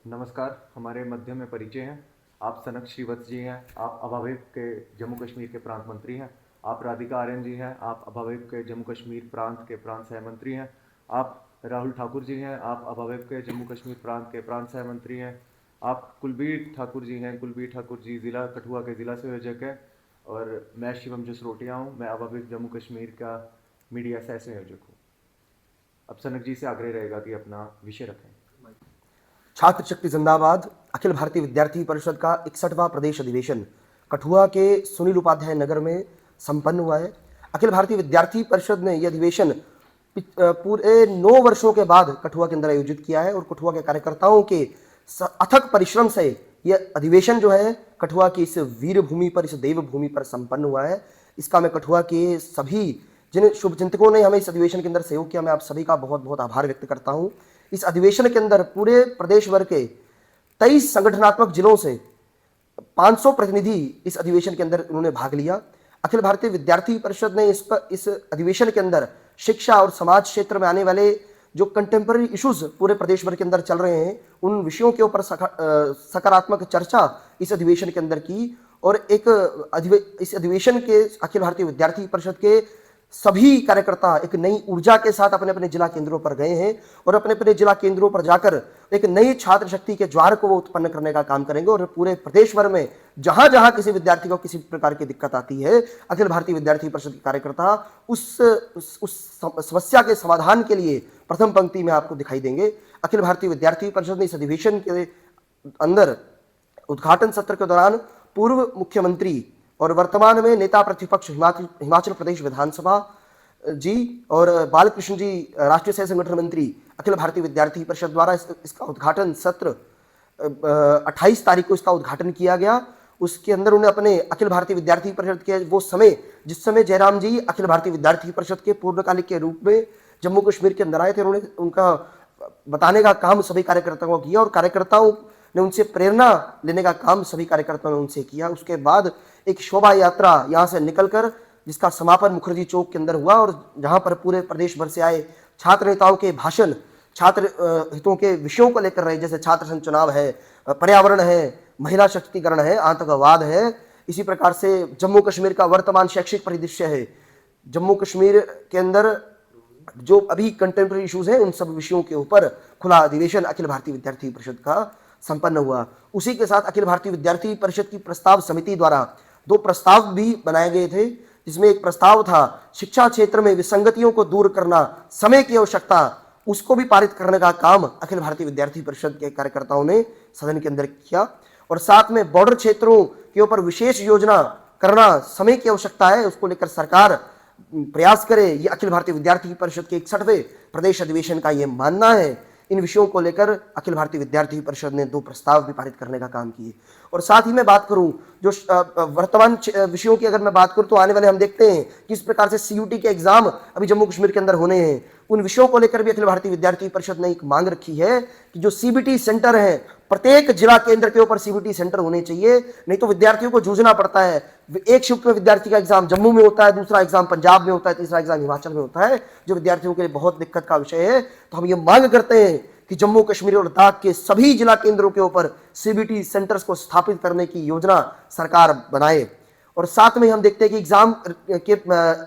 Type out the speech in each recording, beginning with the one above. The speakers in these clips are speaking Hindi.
नमस्कार, हमारे मध्य में परिचय हैं। आप सनक श्रीवत्स जी हैं, आप अभाविप के जम्मू कश्मीर के प्रांत मंत्री हैं। आप राधिका आर्यन जी हैं, आप अभाविप के जम्मू कश्मीर प्रांत के प्रांत सह मंत्री हैं। आप राहुल ठाकुर जी हैं, आप अभाविप के जम्मू कश्मीर प्रांत के प्रांत सह मंत्री हैं। आप कुलबीर ठाकुर जी हैं, कुलबीर ठाकुर जी ज़िला कठुआ के ज़िला संयोजक हैं। और मैं शिवम जसरोटिया हूँ, मैं अभाविप जम्मू कश्मीर का मीडिया सह संयोजक हूँ। अब सनक जी से आग्रह रहेगा कि अपना विषय रखें। छात्र शक्ति जिंदाबाद अखिल भारतीय विद्यार्थी परिषद का 61वां प्रदेश अधिवेशन कठुआ के सुनील उपाध्याय नगर में संपन्न हुआ है। अखिल भारतीय विद्यार्थी परिषद ने यह अधिवेशन पूरे 9 वर्षों के बाद कठुआ के अंदर आयोजित किया है और कठुआ के कार्यकर्ताओं के अथक परिश्रम से यह अधिवेशन जो है कठुआ की इस वीर भूमि पर, इस देव भूमि पर संपन्न हुआ है। इसका मैं कठुआ के सभी जिन शुभचिंतकों ने हमें इस अधिवेशन के अंदर सहयोग किया, मैं आप सभी का बहुत बहुत आभार व्यक्त करता हूं। इस अधिवेशन के अंदर पूरे प्रदेश भर के 23 संगठनात्मक जिलों से 500 प्रतिनिधि इस अधिवेशन के अंदर उन्होंने भाग लिया। अखिल भारतीय विद्यार्थी परिषद ने इस अधिवेशन के अंदर शिक्षा और समाज क्षेत्र में आने वाले जो कंटेम्पररी इश्यूज पूरे प्रदेश भर के अंदर चल रहे हैं, उन विषयों के ऊपर सकारात्मक चर्चा इस अधिवेशन के अंदर की। और इस अधिवेशन के अखिल भारतीय विद्यार्थी परिषद के सभी कार्यकर्ता एक नई ऊर्जा के साथ अपने अपने जिला केंद्रों पर गए हैं और अपने अपने जिला केंद्रों पर जाकर एक नई छात्र शक्ति के ज्वार को वो उत्पन्न करने का काम करेंगे। और पूरे प्रदेश भर में जहां जहां किसी विद्यार्थी को किसी प्रकार की दिक्कत आती है, अखिल भारतीय विद्यार्थी परिषद के कार्यकर्ता उस समस्या के समाधान के लिए प्रथम पंक्ति में आपको दिखाई देंगे। अखिल भारतीय विद्यार्थी परिषद ने इस अधिवेशन के अंदर उद्घाटन सत्र के दौरान पूर्व मुख्यमंत्री और वर्तमान में नेता प्रतिपक्ष हिमाचल प्रदेश विधानसभा जी और बालकृष्ण जी राष्ट्रीय सह संगठन मंत्री अखिल भारतीय विद्यार्थी परिषद द्वारा इसका उद्घाटन सत्र 28 तारीख को इसका उद्घाटन किया गया। उसके अंदर उन्हें अपने अखिल भारतीय विद्यार्थी परिषद के वो समय जिस समय जयराम जी अखिल भारतीय विद्यार्थी परिषद के पूर्णकालिक के रूप में जम्मू कश्मीर के अंदर आए थे, उन्होंने उनका बताने का काम सभी कार्यकर्ताओं को किया और कार्यकर्ताओं ने उनसे प्रेरणा लेने का काम सभी कार्यकर्ताओं ने उनसे किया। उसके बाद एक शोभा यात्रा यहाँ से निकलकर जिसका समापन मुखर्जी चौक के अंदर हुआ और जहाँ पर पूरे प्रदेश भर से आए छात्र नेताओं के भाषण छात्र हितों के विषयों को लेकर रहे, जैसे छात्र संघ चुनाव है, पर्यावरण है, महिला शक्तिकरण है, आतंकवाद है। इसी प्रकार से जम्मू कश्मीर का वर्तमान शैक्षिक परिदृश्य है, जम्मू कश्मीर के अंदर जो अभी कंटेम्प्रेरी इश्यूज हैं, उन सब विषयों के ऊपर खुला अधिवेशन अखिल भारतीय विद्यार्थी परिषद का संपन्न हुआ। उसी के साथ अखिल भारतीय विद्यार्थी परिषद की प्रस्ताव समिति द्वारा 2 प्रस्ताव भी बनाए गए थे, जिसमें एक प्रस्ताव था शिक्षा क्षेत्र में विसंगतियों को दूर करना, समय की आवश्यकता, उसको भी पारित करने का काम अखिल भारतीय विद्यार्थी परिषद के कार्यकर्ताओं ने सदन के अंदर किया। और साथ में बॉर्डर क्षेत्रों के ऊपर विशेष योजना करना समय की आवश्यकता है, उसको लेकर सरकार प्रयास करे, ये अखिल भारतीय विद्यार्थी परिषद के 61वें प्रदेश अधिवेशन का ये मानना है। इन विषयों को लेकर अखिल भारतीय विद्यार्थी परिषद ने 2 प्रस्ताव भी पारित करने का काम किए। और साथ ही मैं बात करूं जो वर्तमान विषयों की, अगर मैं बात करूं तो आने वाले हम देखते हैं किस प्रकार से सीयूटी के एग्जाम अभी जम्मू कश्मीर के अंदर होने हैं, उन विषयों को लेकर भी अखिल भारतीय विद्यार्थी परिषद ने एक मांग रखी है कि जो सीबीटी सेंटर है, प्रत्येक जिला केंद्र के ऊपर सीबीटी सेंटर होने चाहिए, नहीं तो विद्यार्थियों को जूझना पड़ता है। एक शिफ्ट में विद्यार्थी का एग्जाम जम्मू में होता है, दूसरा एग्जाम पंजाब में होता है, तीसरा एग्जाम हिमाचल में होता है, जो विद्यार्थियों के लिए बहुत दिक्कत का विषय है। तो हम ये मांग करते हैं कि जम्मू कश्मीर और लद्दाख के सभी जिला केंद्रों के ऊपर सीबीटी सेंटर्स को स्थापित करने की योजना सरकार बनाए। और साथ में हम देखते हैं कि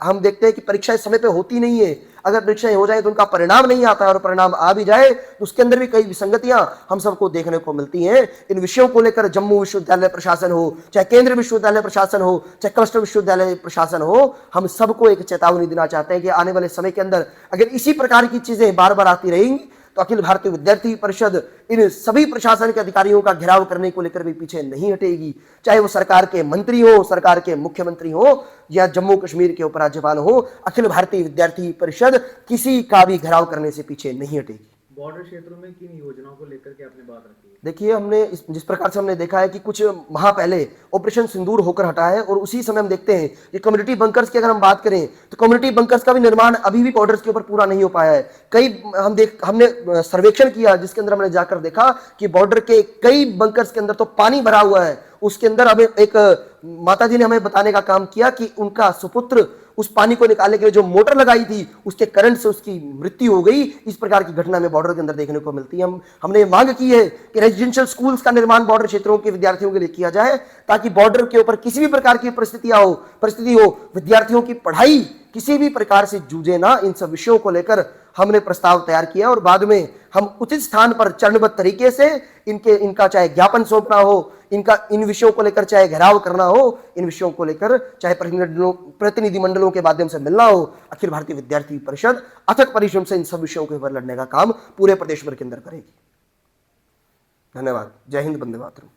हम देखते हैं कि परीक्षाएं समय पे होती नहीं है। अगर परीक्षाएं हो जाए तो उनका परिणाम नहीं आता है, और परिणाम आ भी जाए तो उसके अंदर भी कई विसंगतियां हम सबको देखने को मिलती हैं। इन विषयों को लेकर जम्मू विश्वविद्यालय प्रशासन हो, चाहे केंद्रीय विश्वविद्यालय प्रशासन हो, चाहे क्लस्टर विश्वविद्यालय प्रशासन हो, हम सबको एक चेतावनी देना चाहते हैं कि आने वाले समय के अंदर अगर इसी प्रकार की चीजें बार बार आती रहेंगी तो अखिल भारतीय विद्यार्थी परिषद इन सभी प्रशासन के अधिकारियों का घेराव करने को लेकर भी पीछे नहीं हटेगी। चाहे वो सरकार के मंत्री हो, सरकार के मुख्यमंत्री हो, या जम्मू कश्मीर के उपराज्यपाल हो, अखिल भारतीय विद्यार्थी परिषद किसी का भी घेराव करने से पीछे नहीं हटेगी। बॉर्डर क्षेत्रों में किन योजनाओं को लेकर के आपने बात रखी है? देखिए, हमने जिस प्रकार से हमने देखा है कि कुछ माह पहले ऑपरेशन सिंदूर होकर हटा है, और उसी समय हम देखते हैं कि कम्युनिटी बंकर्स की अगर हम बात करें तो कम्युनिटी बंकर्स का भी निर्माण अभी भी बॉर्डर्स के ऊपर पूरा नहीं हो पाया है। हमने सर्वेक्षण किया जिसके अंदर हमने जाकर देखा कि बॉर्डर के कई बंकर्स के अंदर तो पानी भरा हुआ है। उसके अंदर हमें एक माता जी ने हमें बताने का काम किया कि उनका सुपुत्र उस पानी को निकालने के लिए जो मोटर लगाई थी उसके करंट से उसकी मृत्यु हो गई। इस प्रकार की घटना में बॉर्डर के अंदर देखने को मिलती है। हमने मांग की है कि रेजिडेंशियल स्कूल्स का निर्माण बॉर्डर क्षेत्रों के विद्यार्थियों के लिए किया जाए, ताकि बॉर्डर के ऊपर किसी भी प्रकार की परिस्थिति हो, विद्यार्थियों की पढ़ाई किसी भी प्रकार से जूझे ना। इन सब विषयों को लेकर हमने प्रस्ताव तैयार किया और बाद में हम उचित स्थान पर चरणबद्ध तरीके से इनका चाहे ज्ञापन सौंपना हो, इन विषयों को लेकर चाहे घेराव करना हो, इन विषयों को लेकर चाहे प्रतिनिधिमंडलों के माध्यम से मिलना हो, अखिल भारतीय विद्यार्थी परिषद अथक परिश्रम से इन सब विषयों के ऊपर लड़ने का काम पूरे प्रदेश भर के अंदर करेगी। धन्यवाद। जय हिंद, वंदे मातरम।